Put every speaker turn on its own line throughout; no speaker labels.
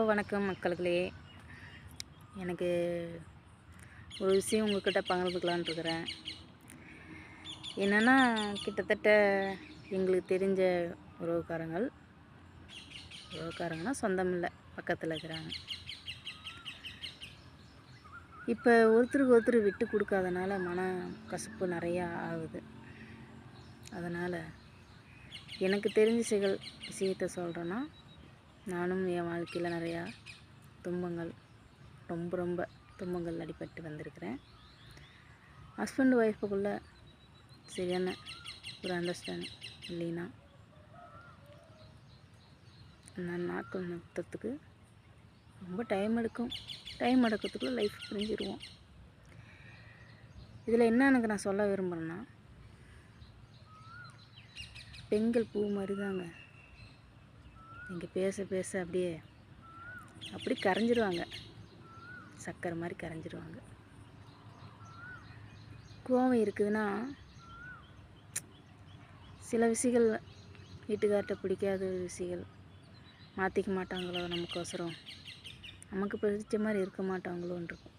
வணக்கம் மக்களுங்களே. எனக்கு ஒரு விஷயம் உங்கள்கிட்ட பகிர்ந்துக்கலான்னு இருக்கிறேன். என்னென்னா, கிட்டத்தட்ட எங்களுக்கு தெரிஞ்ச உறவுக்காரங்கன்னா சொந்தம் இல்லை, பக்கத்தில் இருக்கிறாங்க. இப்போ ஒருத்தருக்கு ஒருத்தர் விட்டு கொடுக்காதனால மன கசப்பு நிறையா ஆகுது. அதனால் எனக்கு தெரிஞ்ச விஷயத்தை சொல்கிறேன்னா, நானும் என் வாழ்க்கையில் நிறையா ரொம்ப துன்பங்கள் அடிபட்டு வந்திருக்கிறேன். ஹஸ்பண்ட் ஒய்ஃபுக்குள்ளே சரியான ஒரு அண்டர்ஸ்டாண்டிங் இல்லைன்னா நாட்கள் நடத்துறதுக்கு ரொம்ப டைம் எடுக்கிறதுக்குள்ளே லைஃப் பிரிஞ்சிருவோம். இதில் என்ன எனக்கு நான் சொல்ல விரும்புகிறேன்னா, பெண்கள் பூ மாதிரி தாங்க. நீங்கள் பேச பேச அப்படி கரைஞ்சிருவாங்க, சக்கரை மாதிரி கரைஞ்சிருவாங்க. கோவம் இருக்குதுன்னா சில விஷயங்கள் வீட்டுக்கார்ட்ட பிடிக்காத விஷயங்கள் மாற்றிக்க மாட்டாங்களோ, நமக்கு பிடிச்ச மாதிரி இருக்க மாட்டாங்களோன்னு இருக்கும்.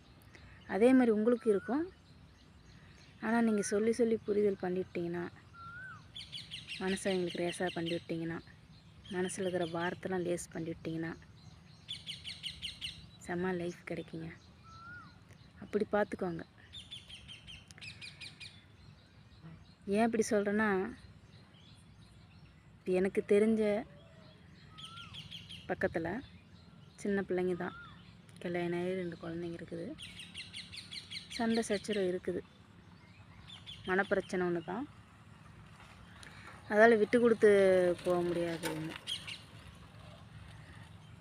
அதே மாதிரி உங்களுக்கு இருக்கும். ஆனால் நீங்கள் சொல்லி புரிதல் பண்ணிவிட்டிங்கன்னா, மனசை எங்களுக்கு லேசாக பண்ணிவிட்டிங்கன்னா, மனசில் இருக்கிற பாரத்தெல்லாம் லேஸ் பண்ணிவிட்டிங்கன்னா செம்ம லைஃப் கிடைக்குங்க. அப்படி பார்த்துக்கோங்க. ஏன் இப்படி சொல்கிறேன்னா, எனக்கு தெரிஞ்ச பக்கத்தில் சின்ன பிள்ளைங்க தான், கல்யாணம் ஆகி 2 குழந்தைங்க இருக்குது. சண்டை சச்சரவு இருக்குது, மனப்பிரச்சனை ஒன்று தான். அதால் விட்டு கொடுத்து போக முடியாது.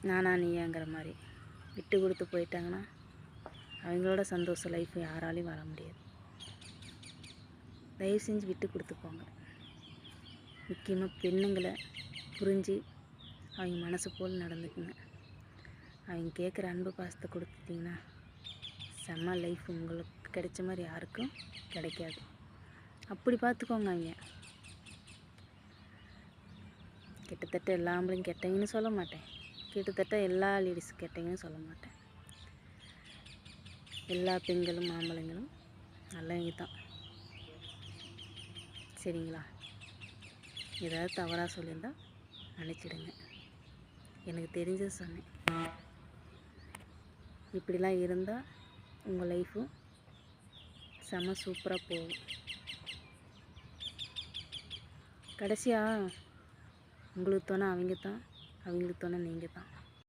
நானா நீயாங்கிற மாதிரி விட்டு கொடுத்து போயிட்டாங்கன்னா அவங்களோட சந்தோஷ லைஃப் யாராலையும் வர முடியாது. தயவு செஞ்சு விட்டு கொடுத்து போங்க. முக்கியமாக பெண்ணுங்களை புரிஞ்சு அவங்க மனசு போல் நடந்துக்குங்க. அவங்க கேட்குற அன்பு பாசத்தை கொடுத்துட்டிங்கன்னா செம்ம லைஃப் உங்களுக்கு கிடைச்ச மாதிரி யாருக்கும் கிடைக்காது. அப்படி பார்த்துக்கோங்க. அவங்க கிட்டத்தட்ட எல்லா ஆம்பளையும் கெட்டவங்கன்னு சொல்ல மாட்டேன், கிட்டத்தட்ட எல்லா லேடிஸ் கெட்டவங்கன்னு சொல்ல மாட்டேன். எல்லா பெண்களும் ஆம்பளைங்களும் நல்லவங்க தான். சரிங்களா? ஏதாவது தவறாக சொல்லியிருந்தா நினச்சிடுங்க. எனக்கு தெரிஞ்சது சொன்னேன். இப்படிலாம் இருந்தால் உங்கள் லைஃப்பும் செம சூப்பராக போகும். கடைசியாக உங்களுக்கு தோண அவங்க தான், அவங்களுக்கு தோண நீங்கள் தான்.